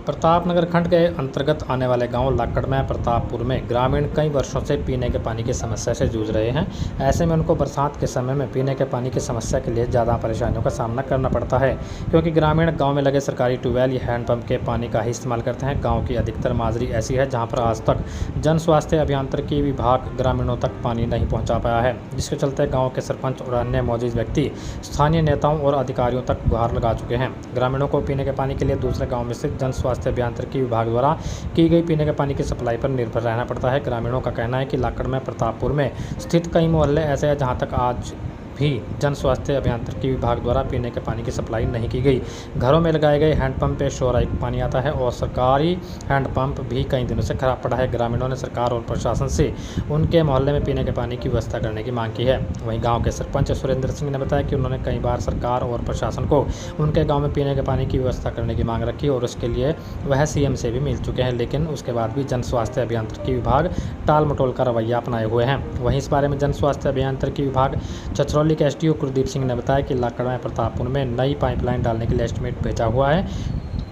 प्रतापनगर खंड के अंतर्गत आने वाले गांव लाकड़ में प्रतापपुर में ग्रामीण कई वर्षों से पीने के पानी की समस्या से जूझ रहे हैं। ऐसे में उनको बरसात के समय में पीने के पानी की समस्या के लिए ज़्यादा परेशानियों का सामना करना पड़ता है, क्योंकि ग्रामीण गांव में लगे सरकारी ट्यूबवेल या हैंडपंप के पानी का ही इस्तेमाल करते हैं। गाँव की अधिकतर माजरी ऐसी है जहाँ पर आज तक जन स्वास्थ्य अभियांत्रिकी विभाग ग्रामीणों तक पानी नहीं पहुँचा पाया है, जिसके चलते गाँव के सरपंच और अन्य मौजूद व्यक्ति स्थानीय नेताओं और अधिकारियों तक गुहार लगा चुके हैं। ग्रामीणों को पीने के पानी के लिए दूसरे गाँव में स्थित जन स्वास्थ्य अभियांत्रिकी विभाग द्वारा की गई पीने के पानी की सप्लाई पर निर्भर रहना पड़ता है। ग्रामीणों का कहना है कि लाकड़ में प्रतापपुर में स्थित कई मोहल्ले ऐसे हैं जहां तक आज भी जन स्वास्थ्य अभियांत्रिकी विभाग द्वारा पीने के पानी की सप्लाई नहीं की गई। घरों में लगाए गए हैंडपंप पे शोराइक पानी आता है और सरकारी हैंडपंप भी कई दिनों से खराब पड़ा है। ग्रामीणों ने सरकार और प्रशासन से उनके मोहल्ले में पीने के पानी की व्यवस्था करने की मांग की है। वहीं गांव के सरपंच सुरेंद्र सिंह ने बताया कि उन्होंने कई बार सरकार और प्रशासन को उनके गाँव में पीने के पानी की व्यवस्था करने की मांग रखी और उसके लिए वह सीएम से भी मिल चुके हैं, लेकिन उसके बाद भी जन स्वास्थ्य अभियांत्रिकी विभाग टाल मटोल का रवैया अपनाए हुए हैं। वहीं इस बारे में जन स्वास्थ्य अभियांत्रिकी विभाग छछरौली के एसडीओ कुलदीप सिंह ने बताया कि लाकड़ में प्रतापपुर में नई पाइपलाइन डालने के लिए एस्टीमेट भेजा हुआ है।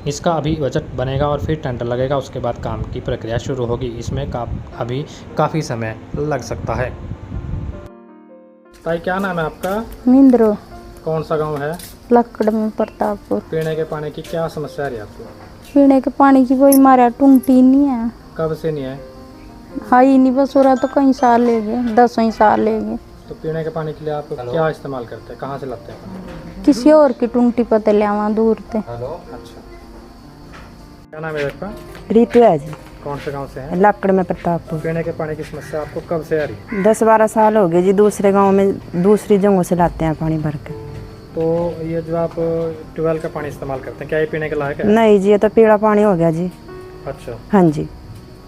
इसका अभी बजट बनेगा और फिर टेंडर लगेगा, उसके बाद काम की प्रक्रिया शुरू होगी। इसमें अभी काफ़ी समय लग सकता है। ताई, क्या नाम है आपका? मिंद्रो। कौन सा गांव है? लाकड़ में प्रतापपुर। पीने के पानी की क्या समस्या है आपको? पीने के पानी की कोई हमारा टूंटी नहीं है। कब से नहीं है? हाँ ही नहीं, बस हो रहा तो कई साल ले गए, 10 साल ले गए। तो पीने के पानी के लिए आप क्या इस्तेमाल करते हैं? कहाँ से लाते हैं? किसी और की टूंटी पते ले आवा दूर से। अच्छा, क्या नाम है आपका? रीतु है जी। कौन से गांव से हैं? लाकड़ में प्रतापपुर। पीने के पानी की समस्या आपको कब से आ रही? 10-12 साल हो गए जी। दूसरे गांव में दूसरी जगहों से लाते हैं पानी भर के। तो ये जो आप ट्यूबवेल का पानी इस्तेमाल करते हैं, क्या ये पीने के लायक है? नहीं जी, ये तो पीला पानी हो गया जी। अच्छा, हाँ जी।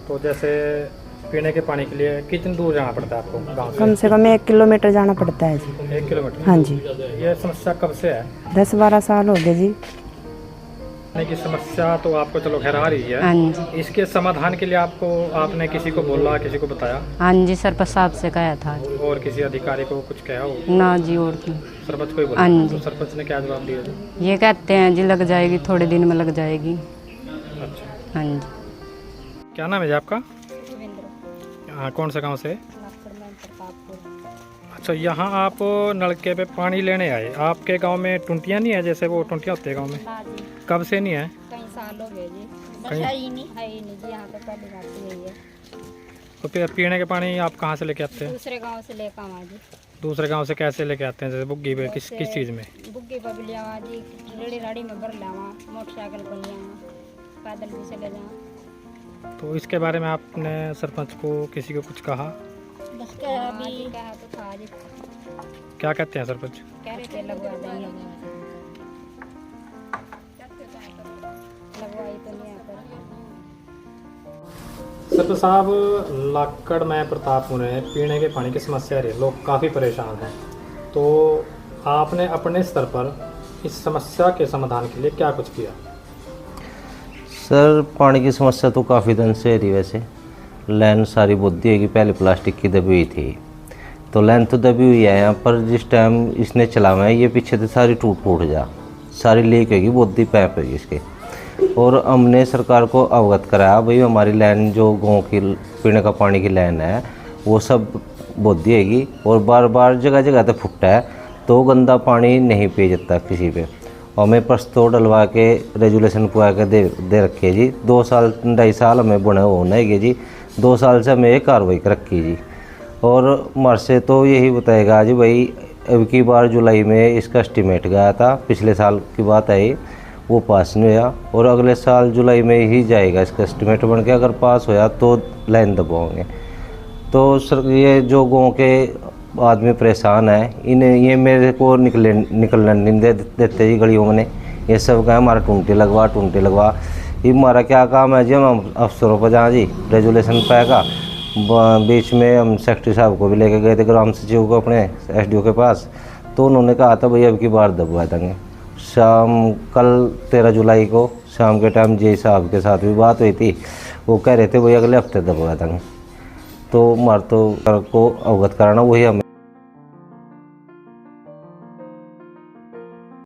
तो जैसे पीने के पानी के लिए कितनी दूर जाना पड़ता है आपको गाँव कम से कम 1 किलोमीटर जाना पड़ता है जी। 1 किलोमीटर? हाँ जी। ये समस्या कब से है? 10-12 साल हो गए जी। पानी की समस्या तो आपको चलो खैर आ रही है। हाँ जी। इसके समाधान के लिए आपने किसी को बोला, किसी को बताया? हाँ जी, सरपंच साहब से कहा था। और किसी अधिकारी को कुछ कहा हो? ना जी, और की सरपंच को ही बोला? हाँ जी। तो सरपंच ने क्या जवाब दिया जी? ये कहते हैं जी लग जाएगी, थोड़े दिन में लग जाएगी। अच्छा, हाँ जी। क्या नाम है जी आपका? हाँ, कौन सा गांव से? अच्छा, यहाँ आप नलके पे पानी लेने आए। आपके गांव में टुंटियाँ नहीं है? जैसे वो टुंटियाँ होती है गांव में, कब से नहीं है? कई साल हो गए जी। कहीं है ही नहीं जी, यहाँ पे पहली बात यही है। तो फिर पीने के पानी आप कहाँ से लेके आते हैं? दूसरे गांव से लेकर आवा जी। दूसरे गांव से कैसे लेके आते हैं? जैसे बुग्गी पे किस चीज़ में? बुग्गी पर भी ले आवा जी, रेड़ी राड़ी में भर ले आवा, मोटरसाइकिल पर ले आवा, पैदल भी चले जाओ। तो इसके बारे में आपने सरपंच को किसी को कुछ कहा? बस अभी कहा तो था जी। क्या कहते हैं सरपंच? कह रहे थे लगवा देंगे, लगवाई तो नहीं आता। सरपंच साहब, लाकड़ में प्रतापपुर में पीने के पानी की समस्या रही, लोग काफ़ी परेशान हैं। तो आपने अपने स्तर पर इस समस्या के समाधान के लिए क्या कुछ किया? सर, पानी की समस्या तो काफ़ी दिन से रही। वैसे लाइन सारी बुद्धि है कि पहले प्लास्टिक की दबी हुई थी, तो लाइन तो दबी हुई है यहाँ पर। जिस टाइम इसने चलावा है, ये पीछे से सारी टूट फूट जा, सारी लीक होगी, बुद्धि पैप होगी इसके। और हमने सरकार को अवगत कराया, भाई हमारी लाइन जो गाँव की पीने का पानी की लाइन है वो सब बुद्धि हैगी और बार बार जगह जगह तो फुटता है, तो गंदा पानी नहीं पिया जाता किसी पे। और हमें प्रस्तों डलवा के रेजुलेशन पुआ के दे रखे जी। 2 साल 2.5 साल हमें बने होना है जी। 2 साल से हमें कार्रवाई कर रखी जी। और हमारे से तो यही बताएगा जी, भाई अब की बार जुलाई में इसका एस्टीमेट गया था, पिछले साल की बात आई, वो पास नहीं हुआ और अगले साल जुलाई में ही जाएगा इसका एस्टीमेट बन के। अगर पास होया तो लाइन दबाओगे। तो सर, ये जो गाँव के आदमी परेशान है, इन्हें ये मेरे को निकलने नहीं देते जी गलियों में। ये सब कहें हमारा टूंटी लगवा। ये हमारा क्या काम है जी? हम अफसरों पर जाएँ जी, रेजुलेशन पाएगा। बीच में हम सेक्रेटरी साहब को भी लेके गए थे, ग्राम सचिव को अपने एसडीओ के पास, तो उन्होंने कहा था भाई अब की बार दबवा देंगे। कल 13 जुलाई को शाम के टाइम जे साहब के साथ भी बात हुई थी, वो कह रहे थे वही अगले हफ्ते दबवा देंगे। तो हमारे तो को अवगत कराना वही हमें